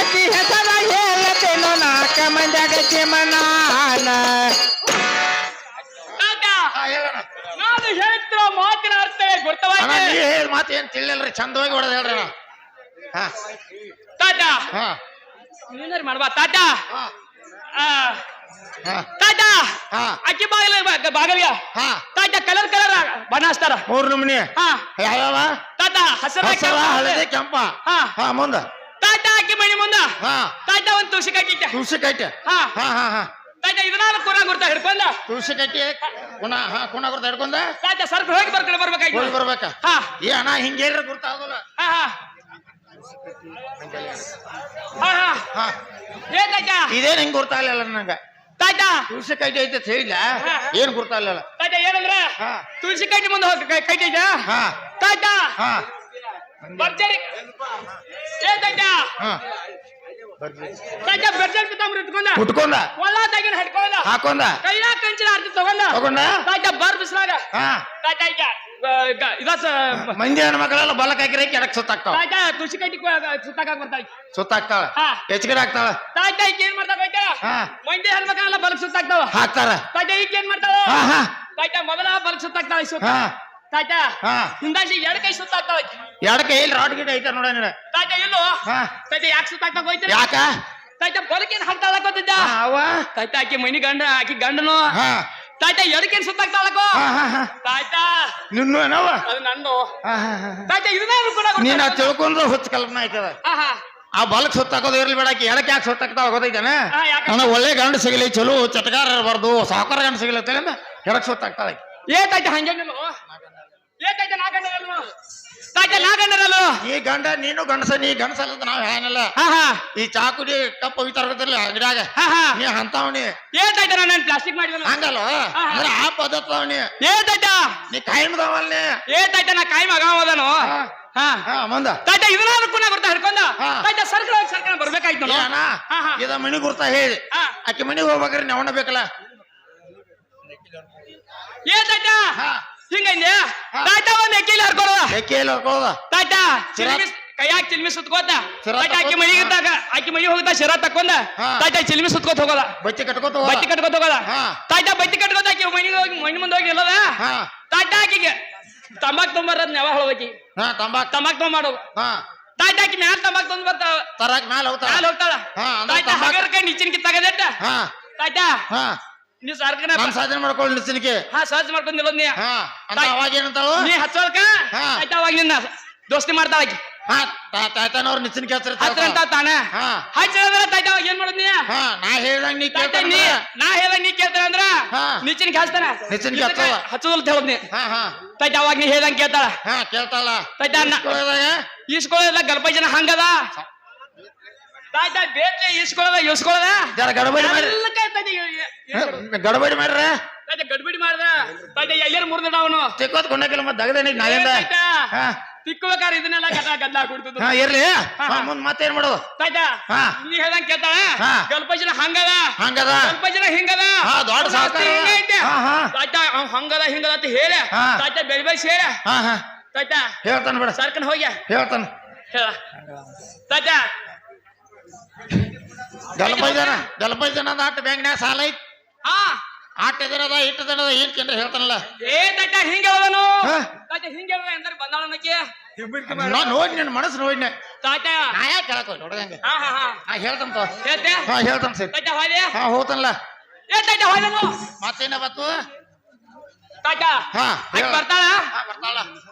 ಅಕ್ಕಿ ಹೆಸರ ಹೇಳತೇನು ನಾಕ ಮಂಜಗ ಚಿಮನಾನ ತಾತ ಹಾ, ಹೇಳಣ್ಣ. ನಾನು ಹೇಳ್ತಿರೋ ಮಾತಿನ ಅರ್ಥವೇ ಅಣ್ಣ ಗುರ್ತವಾಯ್ತು. ನೀ ಹೇಳಿ ಮಾತು ಏನ್ ತಿಳಿಯಲ್ರಿ ಚಂದವಾಗಿ ಹೊಡೆದ ಹೇಳ್ರಿ ಅಣ್ಣ. ಹಾ ತಾತ ಹಾ ನೀನಾರು ಮಾಡ್ಬಾ ತಾತ ಹಾ ಆ, ಹಾ ತಾತ ಹಾ ಅಕ್ಕಿ ಬಾಗಲಿಗೆ ಹಾ ತಾತ ಕಲರ್ ಬಣ್ಣ ಹಚ್ತಾರ. 3 ನಮೂನಿ ಹಾ ಯಾವ್ಯಾವ ತಾತ ಹಸಿರ ಹಸರ ಹಳದಿ ಕೆಂಪ ಹಾ ಹಾ ಮುಂದ ತಾತ ಅಕ್ಕಿ ಮಣಿ ಮುಂದ ಹಾ ತಾತ ಒಂದ್ ತುಳಸಿ ಕಟ್ಟಿಟ್ಟೆ. ತುಳಸಿ ಕಟ್ಟೆ ಹಾ ಹಾ ಹಾ ಹಾ ತಾತ ಇದನ್ನ ಕುರ ಗುರ್ತ ಹಿಡ್ಕೊಂಡ ತುಳಸಿ ಕಟ್ಟಿ ಕುಣ ಹಾ ಕುಣ ಗುರ್ತ ಹಿಡ್ಕೊಂಡ ತಾತ ಸ್ವಲ್ಪ ಹೋಗಿ ಬರ್ಕೊಂಡು ಬರ್ಬೇಕಾಯ್ತು. ಹೋಗಿ ಬರ್ಬೇಕ. ಹಾ ಏ ಅಣ್ಣ ಹಿಂಗೇನ್ರ ಗುರ್ತಾಗೋಲ್ಲ. ಹಾ ಹಾ ಹಾ ಹಾ ಹಾ ಏ ತಾತ ಇದೇನ್ ಹಿಂಗ್ ಗುರ್ತಾಗಲಿಲ್ಲ ನಂಗ. ತಾತ ತುಳಸಿ ಕಟ್ಟಿ ಐತೆ ಹೇಳಿಲ್ಲ ಏನ್ ಗುರ್ತಾಗಲಿಲ್ಲ. ತಾತ ಏನಂದ್ರ ಹಾ ತುಳಸಿ ಕಟ್ಟಿ ಮುಂದೆ ಹೋಗಿ ಕಟ್ಟಿದ್ದ ಹಾ ತಾತ ಹಾ ಬರ್ಜರಿ ಏ ತಾತ ಹಾ ತಾತ ಬರ್ಜರಿ ಪಿತಾಂಬ್ರ ಇಟ್ಕೊಂಡ ಉಟ್ಕೊಂಡ ಒಳ್ಳ ತೆಗಿನ ಹಿಡ್ಕೊಂಡ ಹಾಕೊಂಡ ಕೈಯಾಗ ಕಂಚಿನ ಅರ್ಥ ತಗೊಂಡ ತಗೊಂಡ ತಾತ ಬರ್ ಬಿಸ್ಲಾಗ ಹಾ ತಾತ ಈಗ ಇದಸ ಮಂದಿ ಹೆಣ್ಮಕ್ಳೆಲ್ಲ ಬಲಕ್ ಹಾಕಿರ ಕೆಡಕ್ ಸುತ್ತಾಕ್ತಾವ. ತಾತ ತುಳಸಿ ಕಟ್ಟಿ ಸುತ್ತಾಕ ಬರ್ತಾ ಸುತ್ತಾಕ್ತಾಳ ಹಾ. ಹೆಚ್ಚಿಗೆ ಹಾಕ್ತಾಳ ತಾತ ಈಗ ಏನ್ ಮಾಡ್ತಾವ ಐತ ಹಾ ಮಂದಿ ಹೆಣ್ಮಕ್ಳೆಲ್ಲ ಬಲಕ್ ಸುತ್ತಾಕ್ತಾವ. ಹಾಕ್ತಾರ ತಾತ ಈಗ ಏನ್ ಮಾಡ್ತಾವ ಹಾ ಹಾ ತಾತ ಮೊದಲ ಬಲಕ್ ಸುತ್ತಾಕ್ತಾವ ಸುತ್ತ ಹಾ ತಾತ ಹಾ ಹಿಂದಾಸಿ ಎರಡ್ ಕೈ ಸುತ್ತಾಕ್ತಾವ. ಎಡಕ್ಕೆ ಇಲ್ಲಿ ರಾಡ್ ಗಿಡ ಐತ ನೋಡ ನೀನು. ತಾತ ಇಲ್ಲೋ ಹಾ ತಾತ ಯಾಕೆ ಸುತ್ತಾಕ್ತಾವ ಹೋಯ್ತಾರ ಯಾಕ ತಾತ ಬಲಕೇನ್ ಹಾಕ್ತಾಳಕೋತಿದ್ದ ಹಾ, ಅವ್ವ ತಾತ ಆಕಿ ಮನಿ ಗಂಡ ಆಕಿ ಗಂಡನು ಹಾ ತಾತ ಎಡಕೇನ್ ಸುತ್ತಾಕ್ತಾಳಕೋ ಹಾ ಹಾ ಹಾ ತಾತ ನಿನ್ನು ಏನವ ಅದು ನಂದು ಹಾ ಹಾ ಹಾ ತಾತ ಇದನ್ನ ಕೂಡ ನೀನ್ ಅದ್ ತಿಳ್ಕೊಂಡ್ರೆ ಹುಚ್ಚ ಕಲ್ಪನೆ ಆಯ್ತದ. ಆಹಾ ಆ ಬಲಕ್ ಸುತ್ತಾಕೋದು ಇರ್ಲಿ ಬೇಡಾಕಿ ಎಡಕ್ಕೆ ಯಾಕೆ ಸುತ್ತಾಕ್ತಾವ ಗೊತ್ತೈತಾನೆ. ಹಾ, ಯಾಕೆ? ನನಗೆ ಒಳ್ಳೆ ಗಂಡ ಸಿಗಲಿ ಚಲೋ ಚಟಕಾರ ಇರಬಾರ್ದು ಸಾವುಕಾರ ಗಂಡ ಸಿಗಲಿ ಅಂತ ಎಡಕ್ ಸುತ್ತಾಕ್ತಾಳ. ಏತಾಯ್ತ ಹಂಗೇನಿಲ್ಲ ಏತಾಯ್ತ ನಾ ಗಂಡರಲ್ಲ ತಾಯ್ತ ನಾ ಗಂಡರಲ್ಲ ಈ ಗಂಡ ನೀನು ಗಂಡಸ ನೀ ಗಂಡಸಲ್ಲ ಅಂತ ನಾವ್ ಹೇಳಲ್ಲ. ಹಾ ಹಾ ಈ ಚಾಕುಡಿ ಕಪ್ಪು ಹೋಗ್ತಾರಲ್ಲ ಅಂಗಡ್ಯಾಗ ಹಾ ಹಾ ನೀ ಅಂತವನಿ ಏತಾಯ್ತ ನಾನು ಪ್ಲಾಸ್ಟಿಕ್ ಮಾಡಿದಲ್ಲ ಹಂಗಲ್ಲ ಅಂದ್ರೆ ಆ ಪದ್ಧತಿ ಏತಾಯ್ತ ನೀ ಕಾಯಿಮದವಲ್ನೇ ಏತಾಯ್ತ ನಾ ಕಾಯಿ ಮಗ ಹೋದನು ಹಾ ಹಾ ಮುಂದ ತಾಯ್ತ ಇದನ್ನ ಕೂಡ ಬರ್ತಾ ಹಿಡ್ಕೊಂಡ ಹಾ. ತಾಯ್ತ ಸರ್ಕಾರ ಬರ್ಬೇಕಾಯ್ತು ಏ ಅಣ್ಣ ಹಾ ಹಾ ಇದ ಮನಿ ಗುರ್ತಾ ಹೇಳಿ ಹಾ ಆಕೆ ಮನಿಗೆ ಹೋಗ್ಬೇಕ್ರಿ ನೆವಣ ಬೇಕಲ್ಲ. ಏತಾಯ್ತ ಹಾ ಹಿಂಗಂದೆ ಹಾ. ತಾಯ್ತ ಒಂದ್ ಎಕ್ಕಿಲಿ ಹರ್ಕೊಳ್ಳೋದ ಎಕ್ಕೆಲ್ಲ ಹಾಕೋದ ತಾಯ್ತ ಶಿರಾ- ಕೈಯಾಗ ಚಿಲ್ಮಿ ಸುತ್ಕೋತ ಶಿರಾ ತಾಯ್ತ ಆಕಿ ತಕ್ಕೋತ? ಮನಿಗೆ ಇದ್ದಾಗ ಆಕಿ ಮನಿಗೆ ಹೋಗ್ತಾ ಶಿರಾ ತಕ್ಕೊಂಡ ಹಾ. ತಾಯ್ತ ಚಿಲ್ಮಿ ಸುತ್ಕೋತ ಹೋಗೋದ ಬಚ್ಚಿ ಕಟ್ಕೋತ ಬಟ್ಟಿ ಕಟ್ಕೋತ ಹೋಗೋದ ಹಾ. ತಾಯ್ತ ಬಟ್ಟಿ ಕಟ್ಕೋತ ಆಕಿ ಮನಿಗೆ ಹೋಗಿ ಮನಿ ಮುಂದೆ ಹೋಗಿ ಇಲ್ಲದ ಹಾ ತಾಯ್ತ ಆಕಿಗೆ ತಂಬಾಕ್ ತೊಂಬರದ ನೆವ ಹೊಳೋಕಿ ಹಾ ತಂಬಾಕ್ ತಂಬಾಕ್ ತೊಗೊಂಬಾಡೋದು ಹಾ ತಾಯ್ತ ಆಕಿ ಮ್ಯಾಲ ತಂಬಾಕ್ ತಂದ್ ಬರ್ತಾಳ ತರಾಕ್ ಮ್ಯಾಲ ಹೋಗ್ತಾಳ ಮ್ಯಾಲ ಹೋಗ್ತಾಳ ಹಾ, ಅಂದ್ರೆ ತಾಯ್ತ ತಂಬಾಕ್- ಹಗರ್ ಕೈ ನಿಚ್ಚಿನಕಿ ತಗದೆಟ್ಟ ಹಾ ತಾಯ್ತ ಹಾ ನೀ ಸರ್ಕನ ನಾನ್ ಸಾಧನೆ ಮಾಡ್ಕೊಳ್ಳಿ ನಿಲ್ಸಿನಿಕೆ ಹಾ ಸಹಜ ಮಾಡ್ಕೊಂಡ್ ನಿಲ್ಲೋದ್ ನೀ ಹಾ ಅಂತ ಅವಾಗ ಏನಂತಾಳು ನೀ ಹಚ್ಚೋಳ್ಕ ಹಾ. ತಾಯ್ತ ಅವಾಗ ನಿನ್ನ ದೋಸ್ತಿ ಮಾಡ್ತಾಳ ಆಕಿ ಹಾ ತಾಯ್ತಾನವ್ರ ನಿಲ್ಸಿನಿಕೆ ಹಚ್ಚಿರ ಹತ್ರ ಅಂತ ತಾನ ಹಾ ಹಚ್ಚಿದ್ರ ತಾಯ್ತ ಅವಾಗ ಏನ್ ಮಾಡೋದ್ ನೀ ಹಾ ನಾ ಹೇಳ್ದಂಗ್ ನೀ ತಾಯ್ತ ಕೇಳ್ತಾನ ನೀ ನಾ ಹೇಳ್ದಂಗ ನೀ ಕೇಳ್ತಾರ ಅಂದ್ರ ಹಾ. ನಿಚ್ಚಿನಕಿ ಹಚ್ತಾನ ನಿಚ್ಚಿನ್ಗೆ ಹಚ್ಚವ. ಹಚ್ಚೋದಲ್ ಹೇಳೋದ್ ನೀ ಹಾ ಹಾ ತಾಯ್ತ ಅವಾಗ ನೀ ಹೇಳ್ದಂಗ ಕೇಳ್ತಾಳ ಹಾ ಕೇಳ್ತಾಳ ತಾಯ್ತ ಇಸ್ಕೊಳ್ಳೋದಾಗ ಈಸ್ಕೊಳ್ಳೋದಿಲ್ಲ ಗಲ್ಪ ಜನ ಹಂಗದ ತಾಯ್ತ ಬೇಟ್ಲೆ ಇಸ್ಕೊಳ್ಳೋದ ಜರ ಗಡಬಡಿ ಮಾಡ್ರಿ ಎಲ್ಲ ಕೈ ತಾಯ್ತ ಗಡಬಡಿ ಮಾಡ್ರ ತಾಯ್ತ ಗಡ್ಬಿಡಿ ಮಾಡ್ದ ತಾಯ್ತ ಎಲ್ಲೇನು ಮುರಿದಿಡ ಅವನು ಚಿಕ್ಕೋದ್ ಕೊಂಡಕಿಲ್ಲ ಮತ್ತೆ ದಗದೇನಿ ನಾಳೆಂದ ಹಾ ತಿಕ್ಕಬೇಕಾರೆ ಇದನ್ನೆಲ್ಲ ಗದ್ದಲ ಕೊಡ್ತದ ಹಾ ಇರ್ಲಿ ಹಾ ಮುಂದ್ ಮತ್ತೇನ್ ಮಾಡೋದು ತಾಯ್ತ ಹಾ. ನೀ ಹೇಳ್ದಂಗ ಕೇಳ್ತಾಳ ಹಾ. ಗಲ್ಪ ಜನ ಹಂಗದ ಹಂಗದ ಗಲ್ಪ ಜನ ಹಿಂಗದ ಹಾ, ದೊಡ್ಡ ಅವ್ನ ಸಾವ್ಕಾರ. ಆಸ್ತಿ ಹಿಂಗೆ ಐತೆ. ಹಾ, ಹಾ. ತಾಯ್ತ ಅವ್ ಹಂಗದ ಹಿಂಗದ ಅಂತ ಹೇಳ ಹಾ. ತಾಯ್ತ ಬೆಳಿ ಹೇಳ ಹಾ ಹಾ ತಾಯ್ತ ಹೇಳ್ತಾನ ಬಿಡ ಸರ್ಕನ್ ಹೋಗ್ಯ ಹೇಳ್ತಾನ ಹೇಳ ತಾಯ್ತ ಗಲ್ಪೈ ಜನ ಆಟ ಬ್ಯಾಂಕ್ನ್ಯಾಗ ಸಾಲ ಐತ್ ಹಾ ಆಟ ದಿನದ ಇಟ್ಟು ದಿನದ ಏನ್ ಕೇಂದ್ರ ಹೇಳ್ತಾನಲ್ಲ ಏ ತಾಯ್ತ ಹಿಂಗ ಹೇಳದನು ಹಾ. ತಾಯ್ತ ಹಿಂಗ ಹೇಳ ಎಂದ್ರೆ ಬಂದಾಳನಕ್ಕೆ ನಾ ನೋಡಿ ನಿನ್ ಮನಸ್ಸು ನೋಡಿ ತಾಯ್ತ ನಾ ಯಾಕೆ ಕೇಳಕ್ ನೋಡ್ದಂಗ ಹಾ ಹಾ ಹಾ ನಾ ಹೇಳ್ತಾನ ಹೇಳ್ತೆ ಹಾ ಹೇಳ್ತಾನ ಸರಿ ತಾಯ್ತ ಹೋದೆ ಹಾ ಹೋಗ್ತಾನಲ್ಲ ಏ ತಾಯ್ತ ಹೋದನು ಮತ್ತೇನ ಬತ್ತು ತಾಯ್ತ ಹಾ ಆಕಿ ಬರ್ತಾಳ ಹಾ ಬರ್ತಾಳ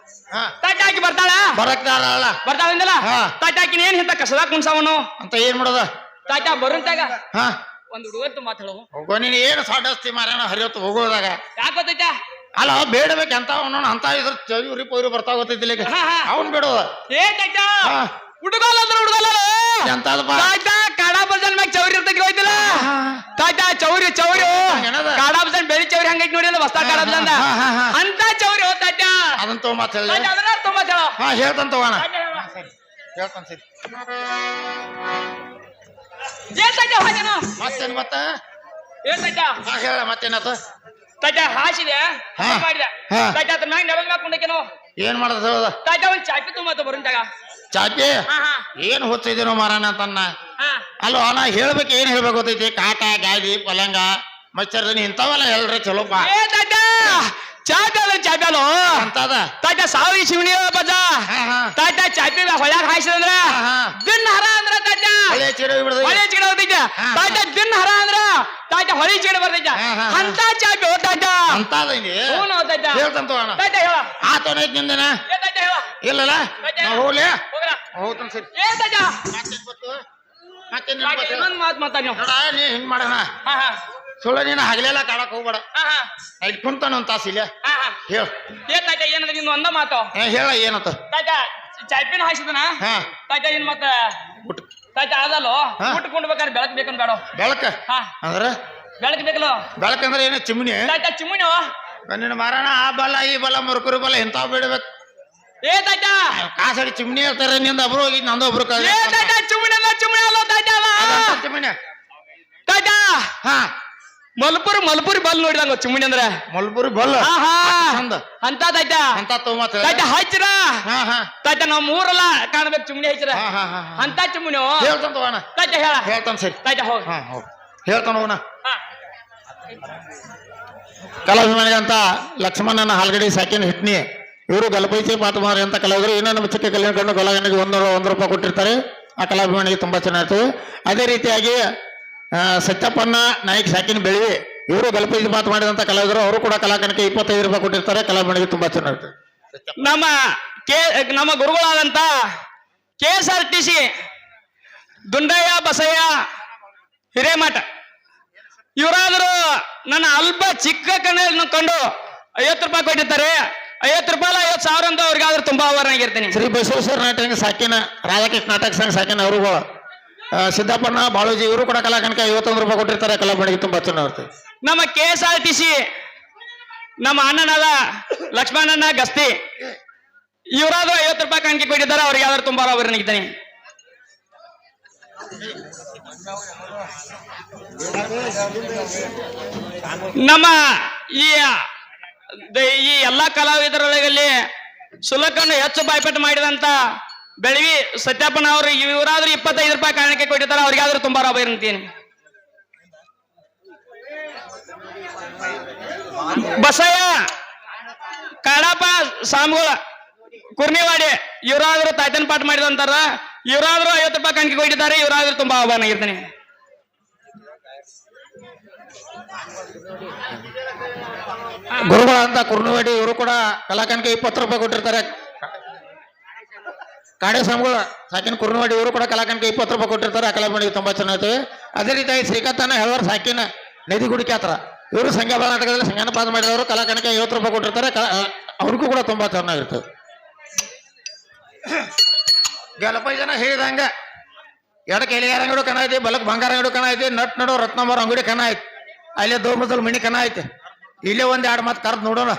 ಹಾ ತಾಯ್ತ ಆಕಿ ಬರ್ತಾಳ ಬರಕ್ತಾರಲ್ಲ ಬರ್ತಾವಿಂದಲ್ಲ ಹಾ. ತಾಯ್ತ ಆಕಿನ ಏನ್ ಹಿಂತ ಕಸದಾಗ ಕುಣ್ಸಾವನು ಅಂತ ಏನ್ ಮಾಡೋದ ತಾಯ್ತ ಬರುಂತಾಗ ಹಾ ಒಂದ್ ಹುಡುಗತ್ತು ಮಾತಾಡು ಹೋಗೋ ನೀನ್ ಏನು ಸಾಡಸ್ತಿ ಮಾರ್ಯಾನ ಹರಿಯತ್ತು ಹೋಗೋದಾಗ ಯಾಕೆ ಗೊತ್ತೈತ ಅಲ್ಲ ಬೇಡಬೇಕು ಅಂತ ಅವನು ಅಂತ ಇದ್ರ ಚೌರಿ ಪೌರಿ ಬರ್ತಾ ಗೊತ್ತೈತಿಲ್ಲ ಈಗ ಹಾ, ಹಾ. ಅವ್ನ್ ಬಿಡುವ ಏ ತಾಯ್ತ ಹಾ. ಹುಡುಗಲ್ಲ ಅಂದ್ರೆ ಹುಡುಗಲ್ಲ ಎಂತದಪ್ಪ ತಾಯ್ತ ಕಾಡಾ ಬಜನ್ ಮ್ಯಾಗ ಚೌರಿ ಇರ್ತೈತಿ ಹೋಯ್ತಿಲ್ಲ ತಾಯ್ತ ಚೌರಿ ಏನದ? ಕಾಡಾ ಬಜನ್ ಬೆಳಿ ಚೌರಿ ಹಂಗೈತಿ ನೋಡಿಲ್ಲ ಹೊಸ ಕಾಡಾ ಬಜನ್ ಹಾ, ಹಾ, ಹಾ. ಅಂತ ಚೌರಿ ಹೋತಾಯ್ತ ಅದನ್ನ ತಗೋ ಮಾತ್ ಹೇಳಿ ತಾಯ್ತ ಅದನ್ನ ತುಂಬಾ ಚಲೋ ಹಾ ಹೇಳ್ತಾನ ತಗೋಣ ತಾಯ್ತ ಹೇಳ. ಹೇಳ್ತಾನ ಸರಿ ಏನ್ ತಾಯ್ತ ಹೋಗ್ಯಾನು ಮತ್ತೇನ್ ಮತ್ತ ಏನ್ ತಾಯ್ತ ಹಾ ಹೇಳ ಮತ್ತೇನತ್ತ ತಾಯ್ತ ಹಾಸಿದೆ ಹಾ. ಮಾಡಿದೆ ಹಾ. ತಾಯ್ತ ಅದ್ರ ಮ್ಯಾಗ ನೆಲದ ಮ್ಯಾಗ ಕುಂಡಕೇನು ಏನ್ ಮಾಡದ ಹೇಳದ ತಾಯ್ತ ಒಂದ್ ಚಾಪಿ ತುಂಬತ್ತ ಬರುಂತಾಗ ಚಾಪಿ ಹಾ ಹಾ ಏನ್ ಹೊತ್ತಿದೇನೋ ಮಾರಾನ ಅಂತನ್ನ ಹಾ ಅಲ್ವ ನಾ ಹೇಳ್ಬೇಕು ಏನ್ ಹೇಳ್ಬೇಕು ಗೊತ್ತೈತಿ ಕಾಟ ಗಾಡಿ ಪಲಂಗ ಮಚ್ಚರ್ದನಿ ಇಂಥವೆಲ್ಲ ಹೇಳ್ರಿ ಚಲೋಪ್ಪ ಏ ತಾಯ್ತ ಚಾಪಿ ಅಲ್ಲ ಚಾಪಿ ಅಲ್ಲೋ ಅಂತದ ತಾಯ್ತ ಸಾವಿರ ಶಿವನಿ ಬಜ ಹಾ ಹಾ ತಾಯ್ತ ಚಾಪಿ ಹೊಳ್ಯಾಗ ಹಾಯ್ಸಿದಂದ್ರ ಹಾ, ಹಾ. ದಿನ ಹರ ಅಂದ್ರ ತಾಯ್ತ ಹಳೆ ಚೀರ ಬಿಡದ ಹೊಳೆ ಚಿಗಡ ಹೋಗ್ತೈತ ಹಾ, ತಾಯ್ತ ದಿನ ಹರ ಅಂದ್ರ ತಾಯ್ತ ಹೊಳಿ ಚಿಗಡ ಬರ್ತೈತ ಹಾ, ಹಾ, ಹಾ. ಅಂತ ಚಾಪಿ ಹೋಗ್ತಾಯ್ತ ಅಂತದ ಇಲ್ಲಿ ಹ್ಞೂ ಹೋಗ್ತಾಯ್ತ ಹೇಳ್ತಾನ ತಗೋಣ ತಾಯ್ತ ಹೇಳ ಆತೋನೈತ್ ನಿಂದನ ಏ ತಾಯ್ತ ಹೇಳ ಇಲ್ಲಲ್ಲ ನಾ ಹೋಗ್ಲಿ ಹೋಗ್ರ ಹೋಗ್ತಾನ ಸರಿ ಏ ತಾಯ್ತ ಮತ್ತೇನ್ ಗೊತ್ತು ಮತ್ತೇನ್ ತಾಯ್ತ ಗೊತ್ತು ಇನ್ನೊಂದ್ ಮಾತು ಮಾತಾಡ್ ನೀವು ನೋಡ ನೀ ಹಿಂಗ್ ಮಾಡೋಣ ಹಾ ಹಾ ಸುಳ್ಳ ನೀನು ಹಗಲೆಲ್ಲ ಕಾಡಕ್ ಹೋಗ್ಬೇಡ ಹಾ ಹಾ ಇಲ್ಲಿ ಕುಂತಾನ ಒಂದ್ ತಾಸ ಇಲ್ಲ ಹಾ ಹಾ ಹೇಳ ಏ ತಾಯ್ತ ಏನದ ನಿಂದು ಒಂದ ಮಾತು ಹೇಳ ಏನತ್ತ ತಾಯ್ತ ಚಾಪಿನ ಹಾಯ್ಸಿದನ ಹಾ ತಾಯ್ತ ಇನ್ ಮತ್ತ ಊಟ ತಾಯ್ತ ಅದಲ್ಲೋ ಹಾ. ಊಟ ಕೊಂಡ್ಬೇಕಾದ್ರೆ ಬೆಳಕ್ ಬೇಕನ್ ಬೇಡ ಬೆಳಕ ಹಾ ಅಂದ್ರ ಬೆಳಕ್ ಬೇಕಲ್ಲ ಬೆಳಕಂದ್ರ ಏನ ಚಿಮ್ನಿ ತಾಯ್ತ ಚಿಮ್ಮುನು ನಿನ್ನ ಮಾರಾಣ ಆ ಬಲ ಈ ಬಲ ಮುರುಕುರಿ ಬಲ ಎಂತಾವ್ ಬಿಡ್ಬೇಕು ಏ ತಾಯ್ತ ಕಾಸಡಿ ಚಿಮ್ನಿ ಹೇಳ್ತಾರೆ ನಿಂದ ಒಬ್ರು ಹೋಗಿ ನಂದು ಒಬ್ರು ಏ ತಾಯ್ತ ಚಿಮ್ಮುನಿ ಅಲ್ಲ ತಾಯ್ತ ಅಲ್ಲ ಚಿಮ್ನಿ ತಾಯ್ತ ಹಾ ಮಲ್ಪುರಿ ಬಲ್ ನೋಡಿದಂಗ ಚಿಮ್ಮುನಿ ಅಂದ್ರೆ ಮಲ್ಪುರಿ ಬಲ್ಲ ಹಾ ಹಾ ಚಂದ ಅಂತ ತಾಯ್ತ ಅಂತ ತಗೊಂಬತ್ತ ತಾಯ್ತ ಹಚ್ಚಿರ ಹಾ ಹಾ ತಾಯ್ತ ನಾವ್ ಮೂರಲ್ಲ ಕಾಣ್ಬೇಕು ಚಿಮ್ಮುನಿ ಹಚ್ಚಿರ ಹಾ ಹಾ ಹಾ ಅಂತ ಚಿಮ್ಮುನಿ ಹೇಳ್ತಾನ ತಗೋಣ ತಾಯ್ತ ಹೇಳ ಹೇಳ್ತಾನ ಸರಿ ತಾಯ್ತ ಹೋಗ್ ಹಾ ಹೋಗ್ ಹೇಳ್ತಾನ ಹೋಗೋಣ ಹಾ ಕಲಾಭಿಮಾನಿಗೆ ಅಂತ ಲಕ್ಷ್ಮಣನ ಹಾಲ್ಗಡಿ ಸಾಕಿನ ಹಿಟ್ನಿ ಇವರು ಗಲಪೈಚಿ ಪಾತಮಾರಿ ಅಂತ ಕಲಾವಿದರು ಇನ್ನೊಂದು ಮುಚ್ಚಕ್ಕೆ ಕಲ್ಯಾಣ ಕಂಡು ಗೊಲಗನಿಗೆ 100 ರೂಪಾಯಿ ಕೊಟ್ಟಿರ್ತಾರೆ ಆ ಕಲಾಭಿಮಾನಿಗೆ ತುಂಬಾ ಚೆನ್ನಾಗಿರ್ತದೆ ಅದೇ ರೀತಿಯಾಗಿ ಸತ್ಯಪ್ಪನ ನಾಯಕ್ ಸಾಕಿನ ಬೆಳಿ ಇವರು ಗಲಪೈಚಿ ಪಾತ ಮಾಡಿದಂತ ಕಲಾವಿದರು ಅವರು ಕೂಡ ಕಲಾಕನಿಗೆ 25 ರೂಪಾಯಿ ಕೊಟ್ಟಿರ್ತಾರೆ ಕಲಾಭಿಮಾನಿಗೆ ತುಂಬಾ ಚೆನ್ನಾಗಿರ್ತದೆ ನಮ್ಮ ಗುರುಗಳಾದಂತ KSRTC ದುಂಡಯ್ಯ ಬಸಯ್ಯ ಹಿರೇಮಠ ಇವರಾದರೂ ನನ್ನ ಅಲ್ಪ ಚಿಕ್ಕ ಕಣ್ಣನ್ನು ಕಂಡು 50 ರೂಪಾಯಿ ಕೊಟ್ಟಿರ್ತಾರೆ 50 ರೂಪಾಯಿ 50,000 ಅಂತ ಅವ್ರಿಗಾದ್ರೂ ತುಂಬಾ ಅವರಾಗಿರ್ತೀನಿ ಶ್ರೀ ಬಸವೇಶ್ವರ ನಾಟಕ ಸಾಕಿನ ರಾಧಾಕೃಷ್ಣ ನಾಟಕ ಸಂಘ ಸಾಕಿನ ಅವರುಗಳು ಸಿದ್ದಪ್ಪನ ಬಾಳೂಜಿ ಇವರು ಕೂಡ ಕಲಾಕನಿಗೆ 51 ರೂಪಾಯಿ ಕೊಟ್ಟಿರ್ತಾರೆ ಕಲಾಭಿಮಾನಿಗೆ ತುಂಬಾ ಚೆನ್ನಾಗಿರ್ತದೆ ನಮ್ಮ KSRTC ನಮ್ಮ ಅಣ್ಣನಾದ ಲಕ್ಷ್ಮಣನ ಗಸ್ತಿ ಇವರಾದ್ರೂ 50 ರೂಪಾಯಿ ಕಾಣಿಕೆ ಕೊಟ್ಟಿದ್ದಾರೆ ಅವ್ರಿಗಾದ್ರೂ ತುಂಬಾ ಅವರಾಗಿದ್ದೀನಿ ನಮ್ಮ ಈ ಎಲ್ಲಾ ಕಲಾವಿದರೊಳಗಲ್ಲಿ ಸುಲಕನ್ನು ಹೆಚ್ಚು ಬಾಯ್ಪಾಟ್ ಮಾಡಿದಂತ ಬೆಳವಿ ಸತ್ಯಪ್ಪನ ಅವರು ಇವರಾದ್ರೂ 25 ರೂಪಾಯಿ ಕಾಣಿಕೆ ಕೊಟ್ಟಿದ್ದಾರೆ ಅವ್ರಿಗಾದ್ರೂ ತುಂಬಾ ಲಾಭ ಇರ್ತೀನಿ ಬಸಯ್ಯ ಕಾಡಪ್ಪ ಸಾಮ್ಗಳ ಕುರ್ನಿವಾಡಿ ಇವರಾದ್ರೂ ತಾಯ್ತನ ಪಾಠ ಮಾಡಿದಂತಾರ, ಇವರಾದ್ರೂ 50 ರೂಪಾಯಿ ಕಣ್ಣಿಗೆ ಕೊಟ್ಟಿದ್ದಾರೆ, ಇವರಾದ್ರೂ ತುಂಬಾ ಆಹ್ವಾನ ಆಗಿರ್ತಾನೆ. ಗುರುಗಳ ಅಂತ ಕುರ್ನವಾಡಿ ಇವರು ಕೂಡ ಕಲಾಕಣಿಕೆ 20 ರೂಪಾಯಿ ಕೊಟ್ಟಿರ್ತಾರೆ. ಕಾಡೆ ಸ್ವಾಮಿಗಳು ಸಾಕಿನ ಕುರ್ನವಾಡಿ ಇವರು ಕೂಡ ಕಲಾಕಣಿಕೆ 20 ರೂಪಾಯಿ ಕೊಟ್ಟಿರ್ತಾರೆ. ಕಲಾಮಣಿಗೆ ತುಂಬಾ ಚೆನ್ನಾಗಿ. ಅದೇ ರೀತಿಯಾಗಿ ಶ್ರೀಕಾಂತನ ಹೆಳವರ್ ಸಾಕಿನ ನದಿಗುಡಿ ಕ್ಯಾತ್ರ ಇವರು ಸಂಘ ನಾಟಕದಲ್ಲಿ ಸಂಘಾನ ಪಾದ ಮಾಡಿದವರು ಕಲಾಕಣಿಕೆ 50 ರೂಪಾಯಿ ಕೊಟ್ಟಿರ್ತಾರೆ. ಅವ್ರಿಗೂ ಕೂಡ ತುಂಬಾ ಚೆನ್ನಾಗಿರ್ತದೆ. ಕೆಲಪ ಜನ ಹೇಳಿದಂಗ ಎಡಕ್ಕೆ ಎಲೆಯಾರ ಅಂಗಡಿ ಕಣ ಐತಿ, ಬಲಕ್ ಬಂಗಾರ ಅಂಗಡಿ ಕಣ ಐತಿ, ನಟ್ ನಡು ರತ್ನಂಬರ ಅಂಗಡಿ ಕಣ ಐತಿ, ಅಲ್ಲೇ ದೋಮದಲ್ಲಿ ಮಣಿ ಕಣ ಐತಿ. ಇಲ್ಲೇ ಒಂದ್ 2 ಮಾತು ಕರೆದು ನೋಡೋಣ.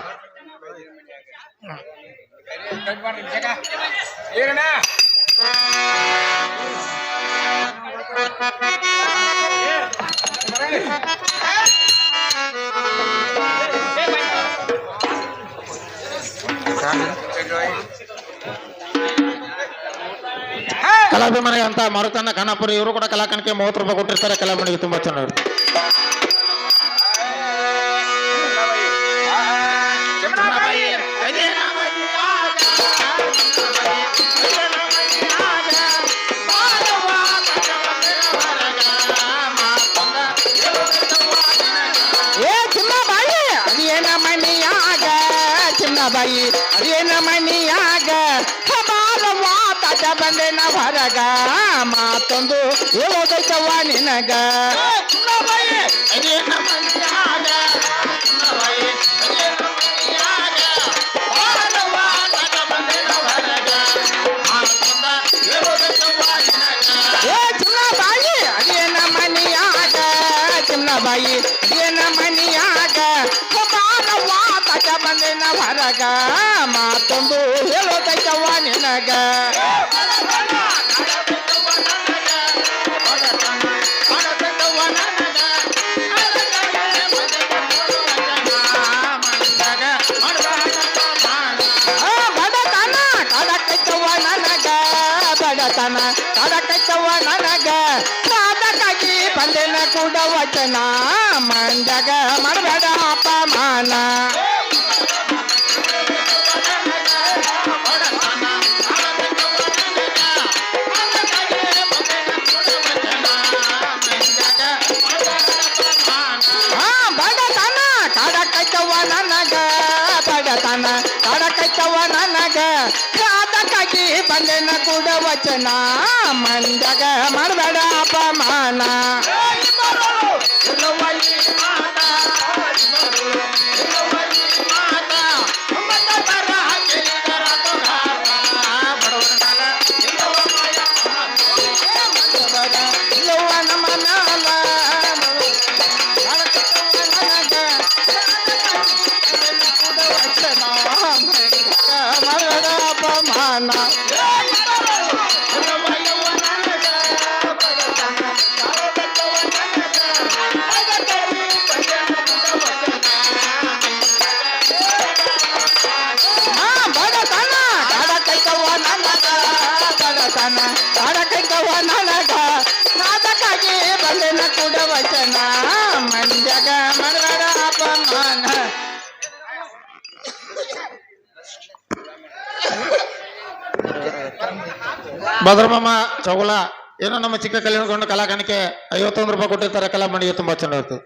ಕಲಾಭಿಮಾನ ಅಂತ ಮಾರುತಣ್ಣ ಖಾನಾಪುರಿ ಇವರು ಕೂಡ ಕಲಾಕಣಿಕೆ 30 ರೂಪಾಯಿ ಕೊಟ್ಟಿರ್ತಾರೆ. ಕಲಾಮಣಿಗೆ ತುಂಬಾ ಚೆನ್ನಾಗಿರುತ್ತೆ. ಏ ಚಿನ್ನಬಾಯಿ ಅದೇನ ಮನಿಯಾಗ, ಚಿನ್ನಬಾಯಿ ಅದೇನ ಮನಿಯಾಗ ಮಾತಾಡ ಬಂದೇನ ಹೊರಗ, ಮಾತೊಂದು ಹೇಳೋದೈತವ್ವ ನಿನಗ. ಚಿನ್ನಬಾಯಿ ಅದೇನ ಮನಿಯಾಗ, ಚಿನ್ನಬಾಯಿ ಅದೇನ ಮನಿಯಾಗ ಮಾತಾಡ ಬಂದೇನ ಹೊರಗ, ಮಾತೊಂದ ಹೇಳೋದೈತವ್ವ ನಿನಗ. ಏ ಚಿನ್ನಬಾಯಿ ಅದೇನ ಮನಿಯಾಗ, ಚಿನ್ನಬಾಯಿ ಅದೇನ ಮನಿಯಾಗ ಮಾತಾಡ ಬಂದೇನ ಹೊರಗ, ಮಾತೊಂದು ಹೇಳೋದೈತವ್ವ ನಿನಗ. ಬಡತನ ಕಡಕೈತವ್ವ ನನಗ, ಬಡತನ ಕಡಕೈತವ್ವ ನನಗ, ಅದಕ್ಕಾಗಿ ಬಂದೇನ ಕೂಡ ವಚನ, ಮಂಡಗ ಮಾಡಬೇಡ ಅಪಮಾನ. ಬಡತನ ಕಡಕೈತವ್ವ ನನಗ, ಬಡತನ ಕಡಕೈತವ್ವ ನನಗ, ಅದಕ್ಕಾಗಿ ಬಂದೇನ ಕೂಡ ವಚನ, ಮಂಡಗ ಮಾಡಬೇಡ ಅಪಮಾನ. ಅಪಮಾನ. ಬಡತನ ಕಡಕೈತವ್ವ ನನಗ, ಬಡತನ ಕಡಕೈತವ್ವ ನನಗ, ಅದಕ್ಕಾಗಿ ಬಂದೇನ ಕೂಡ ವಚನ, ಮಂಡ್ಯಗ ಮಾಡಬೇಡ ಅಪಮಾನ. ಭದ್ರಮಾಮ ಚೌಲ ಏನೋ ನಮ್ಮ ಚಿಕ್ಕ ಕಲ್ಯಾಣಗೊಂಡ ಕಲಾಕಣಿಕೆ 51 ರೂಪಾಯಿ ಕೊಟ್ಟಿರ್ತಾರೆ. ಕಲಾಮಣಿಗೆ ತುಂಬಾ ಚೆನ್ನಾಗಿರ್ತದೆ.